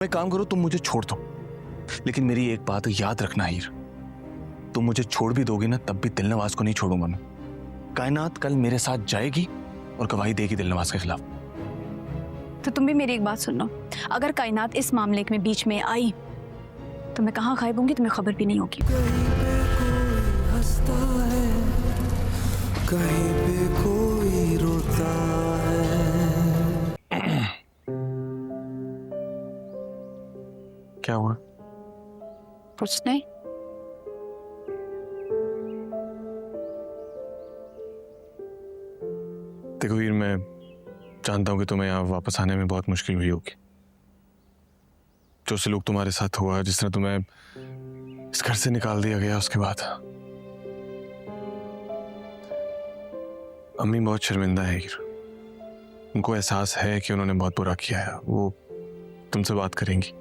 मैं काम करो, तुम मुझे छोड़ दो, लेकिन मेरी एक बात याद रखना हीर, तुम मुझे छोड़ भी दोगे ना तब भी दिलनवाज को नहीं छोड़ूंगा मैं। कायनात कल मेरे साथ जाएगी और गवाही देगी दिलनवाज के खिलाफ। तो तुम भी मेरी एक बात सुन लो, अगर कायनात इस मामले में बीच में आई तो मैं कहाँ गायब होंगी तुम्हें खबर भी नहीं होगी। कहीं पे कोई हंसता है, कहीं पे कोई रोता है। क्या हुआ? कुछ नहीं। देखो हीर, मैं जानता हूं कि तुम्हें यहाँ वापस आने में बहुत मुश्किल हुई होगी। जो सलूक तुम्हारे साथ हुआ, जिस तरह तुम्हें इस घर से निकाल दिया गया, उसके बाद अम्मी बहुत शर्मिंदा है हीर। उनको एहसास है कि उन्होंने बहुत बुरा किया है। वो तुमसे बात करेंगी।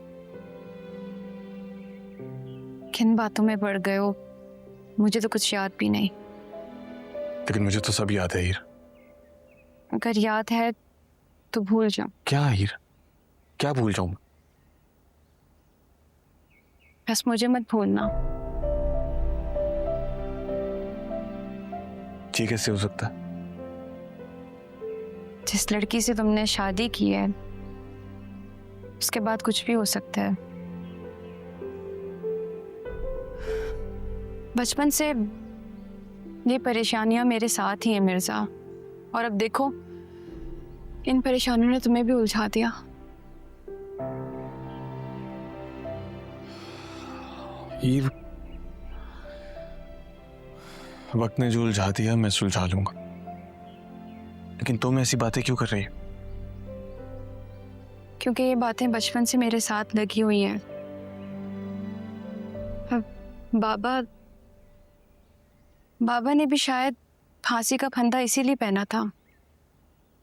किन बातों में पड़ गए हो, मुझे तो कुछ याद भी नहीं। लेकिन मुझे तो सब याद है हीर। अगर याद है तो भूल जाओ। क्या हीर, क्या भूल जाऊं? बस मुझे मत भूलना। जी कैसे हो सकता है? जिस लड़की से तुमने शादी की है उसके बाद कुछ भी हो सकता है। बचपन से ये परेशानियां मेरे साथ ही हैं मिर्जा, और अब देखो इन परेशानियों ने तुम्हें भी उलझा दिया। हीर, वक्त ने जो उलझा दिया मैं सुलझा लूंगा, लेकिन तुम ऐसी बातें क्यों कर रही हो? क्योंकि ये बातें बचपन से मेरे साथ लगी हुई हैं। बाबा ने भी शायद फांसी का फंदा इसीलिए पहना था,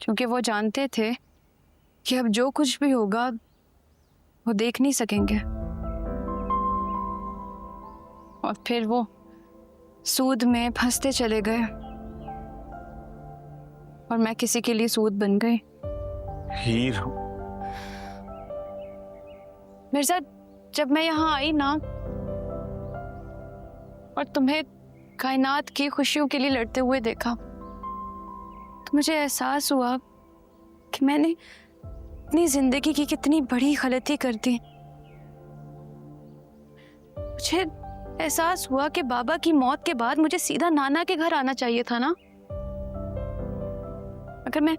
क्योंकि वो जानते थे कि अब जो कुछ भी होगा वो देख नहीं सकेंगे। और फिर वो सूद में फंसते चले गए और मैं किसी के लिए सूद बन गई। हीर, मिर्जा, जब मैं यहाँ आई ना और तुम्हें कायनात की खुशियों के लिए लड़ते हुए देखा तो मुझे एहसास हुआ कि मैंने अपनी जिंदगी की कितनी बड़ी गलती कर दी। मुझे एहसास हुआ कि बाबा की मौत के बाद मुझे सीधा नाना के घर आना चाहिए था ना। अगर मैं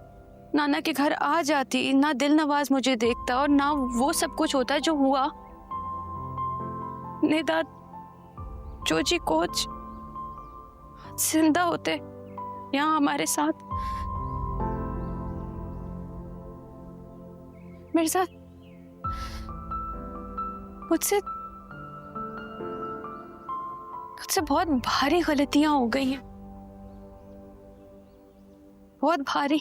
नाना के घर आ जाती, ना दिलनवाज मुझे देखता और ना वो सब कुछ होता जो हुआ। नेदा जोजी कोच जिंदा होते यहाँ हमारे साथ। मेरे साथ मुझसे बहुत भारी गलतियां हो गई हैं, बहुत भारी,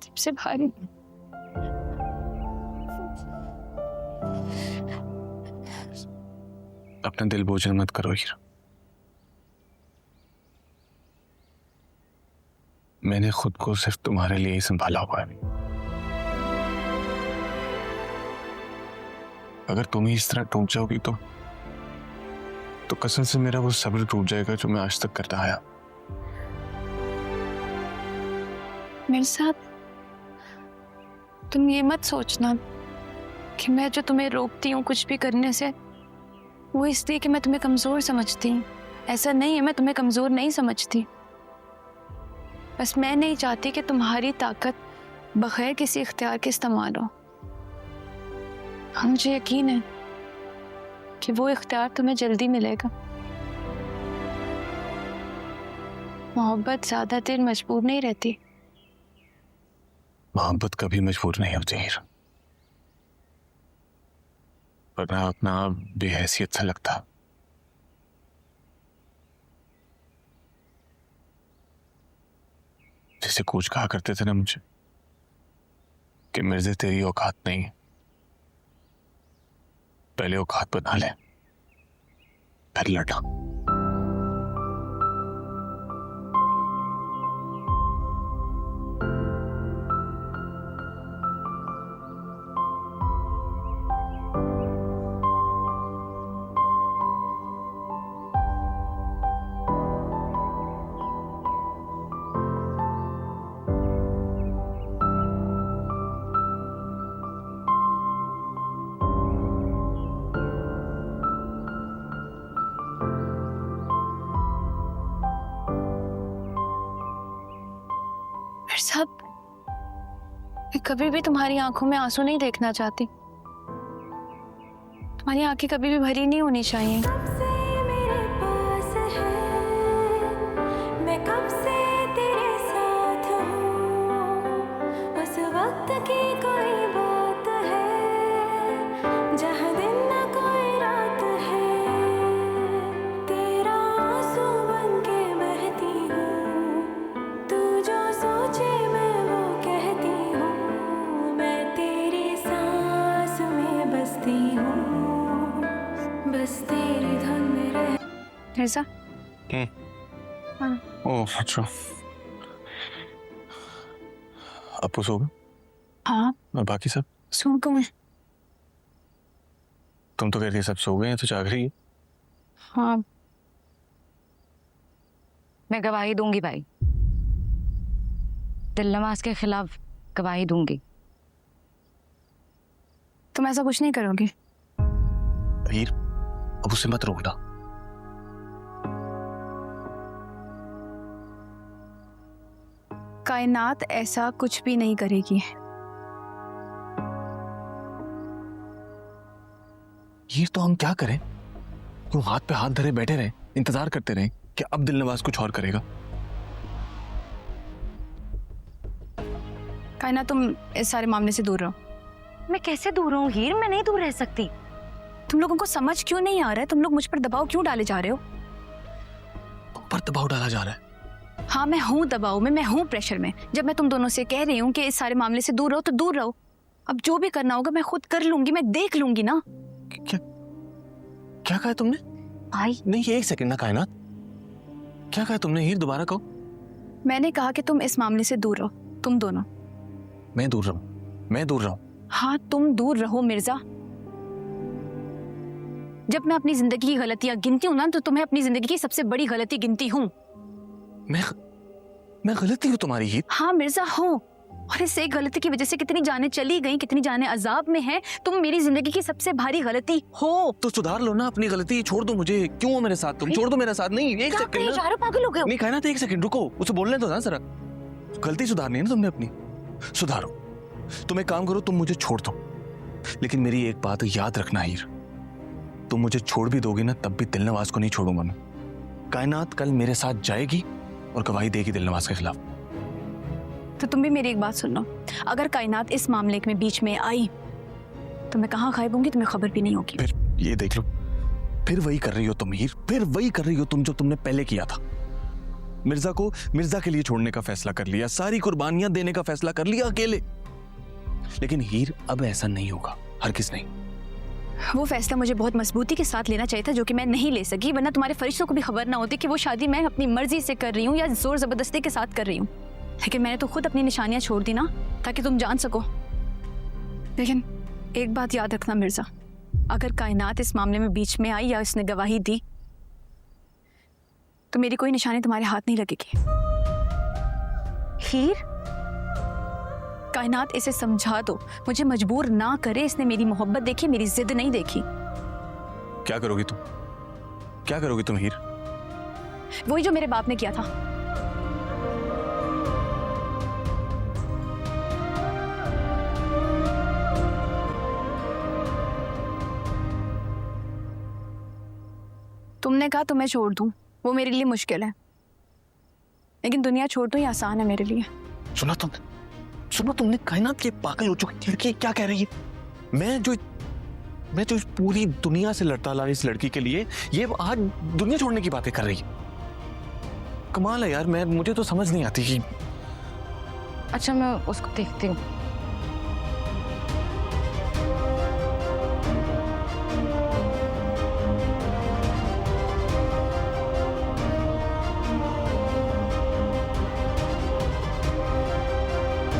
सबसे भारी। अपना दिल बोझल मत करो हीर। मैंने खुद को सिर्फ तुम्हारे लिए ही संभाला हुआ है। अगर तुम ही इस तरह टूट जाओगी तो कसम से मेरा वो सब्र टूट जाएगा जो मैं आज तक करता आया। मेरे साथ तुम ये मत सोचना कि मैं जो तुम्हें रोकती हूँ कुछ भी करने से वो इसलिए कि मैं तुम्हें कमजोर समझती हूँ। ऐसा नहीं है, मैं तुम्हें कमजोर नहीं समझती। बस मैं नहीं चाहती कि तुम्हारी ताकत बगैर किसी इख्तियार के इस्तेमाल हो। हाँ, मुझे यकीन है कि वो इख्तियार तुम्हें जल्दी मिलेगा। मोहब्बत ज्यादा देर मजबूर नहीं रहती। मोहब्बत कभी मजबूर नहीं होती हीर, वरना अपना बेहैसियत सा लगता। जैसे कुछ कहा करते थे ना मुझे कि मिर्जे तेरी औकात नहीं है, पहले औकात बना ले फिर लड़ना। मैं कभी भी तुम्हारी आंखों में आंसू नहीं देखना चाहती। तुम्हारी आंखें कभी भी भरी नहीं होनी चाहिए। कब से मेरे पास है, मैं कब से तेरे साथ हूँ। उस वक्त की कोई बात है जहाँ दिन न कोई रात है। तेरा आंसू बन के बहती हूँ, तू जो सोचे मैं वो कहती हूँ। मैं तेरी सांस में बसती हूँ, बस तेरी धुन में रह। मिर्जा, ओह अच्छा। अपू सो गए हाँ और बाकी सब? सो गए। तुम तो कह रही है सब सो गए हैं, तो जाग रही है। हाँ मैं गवाही दूंगी भाई, दिलनवाज के खिलाफ गवाही दूंगी। तुम ऐसा कुछ नहीं करोगे। हीर, अब उसे मत रोकना। कायनात ऐसा कुछ भी नहीं करेगी। हीर, तो हम क्या करें? क्यों हाथ पे हाथ धरे बैठे रहे, इंतजार करते रहे कि अब दिलनवाज कुछ और करेगा? कायनात, तुम इस सारे मामले से दूर रहो। मैं कैसे दूर हूँ हीर? मैं नहीं दूर रह सकती। तुम लोगों को समझ क्यों नहीं आ रहा है? तुम लोग मुझ पर दबाव क्यों डाले जा रहे हो? तुम पर दबाव डाला जा रहा है। हाँ, मैं हूँ दबाव में, मैं हूँ प्रेशर में। जब मैं तुम दोनों से कह रही हूँ कि इस सारे मामले से दूर रहो तो दूर रहो। अब जो भी करना होगा मैं खुद कर लूंगी, मैं देख लूंगी ना। क्या क्या कहा तुमने? भाई नहीं, एक सेकंड ना कायनात, क्या कहा तुमने? हीर, दोबारा कहो। मैंने कहा कि तुम इस मामले से दूर रहो, तुम दोनों। मैं दूर रहूं? मैं दूर रहूं? हाँ, तुम दूर रहो मिर्जा। जब मैं अपनी जिंदगी की गलतियां गिनती हूँ ना, तो तुम्हें अपनी जिंदगी की सबसे बड़ी गलती गिनती हूँ। मैं गलती हूँ तुम्हारी हीर? हाँ मिर्जा, हो। और इस एक गलती की वजह से कितनी जानें चली गई, कितनी जानें अजाब में हैं। तुम मेरी जिंदगी की सबसे भारी गलती हो। तो सुधार लो ना अपनी गलती, छोड़ दो मुझे। क्यों हो मेरे साथ? तुम छोड़ दो मेरा साथ। नहीं, एक क्या सेकंड जा रहे हो? पागल हो गए हो? नहीं कायनात, एक सेकंड रुको, उसे बोलने दो ना जरा। गलती सुधारनी है ना तुमने अपनी, सुधारो। तुम एक काम करो, तुम मुझे छोड़ दो, लेकिन मेरी एक बात याद रखना हीर, तुम मुझे छोड़ भी दोगी ना तब भी दिलनवाज को नहीं छोड़ूंगा मैं। कायनात कल मेरे साथ जाएगी और गवाही देगी दिलनवाज के खिलाफ। तो तुम भी मेरी एक बात सुन लो। अगर कायनात इस मामले में बीच में आई तो मैं कहाँ गायब होंगी, तुम्हें खबर भी नहीं होगी। फिर ये देख लो, फिर वही कर रही हो तुम हीर, फिर वही कर रही हो तुम जो तुमने पहले किया था। मिर्जा को मिर्जा के लिए छोड़ने का फैसला कर लिया, सारी कुर्बानियां देने का फैसला कर लिया अकेले। लेकिन हीर, अब ऐसा नहीं होगा, हरगिज़ नहीं। वो फैसला मुझे बहुत मजबूती के साथ लेना चाहिए था, जो कि मैं नहीं ले सकी। वरना तुम्हारे फरिश्तों को भी खबर ना होती कि वो शादी मैं अपनी मर्जी से कर रही हूँ या जोर जबरदस्ती के साथ कर रही हूँ। लेकिन मैंने तो खुद अपनी निशानियां छोड़ दी ना, ताकि तुम जान सको। लेकिन एक बात याद रखना मिर्जा, अगर कायनात इस मामले में बीच में आई या उसने गवाही दी तो मेरी कोई निशानी तुम्हारे हाथ नहीं लगेगी। हीर, कायनात, इसे समझा दो, मुझे मजबूर ना करे। इसने मेरी मोहब्बत देखी, मेरी जिद नहीं देखी। क्या करोगी तुम? क्या करोगी तुम हीर? वही जो मेरे बाप ने किया था। तुमने कहा तुम्हें छोड़ दूं, वो मेरे लिए मुश्किल है, लेकिन दुनिया छोड़ दूं ये आसान है मेरे लिए। सुना तुमने कायनात के पागल हो चुकी लड़की क्या कह रही है? मैं जो इस पूरी दुनिया से लड़ता ला इस लड़की के लिए, ये आज दुनिया छोड़ने की बातें कर रही है। कमाल है यार, मुझे तो समझ नहीं आती कि। अच्छा मैं उसको देखती हूँ।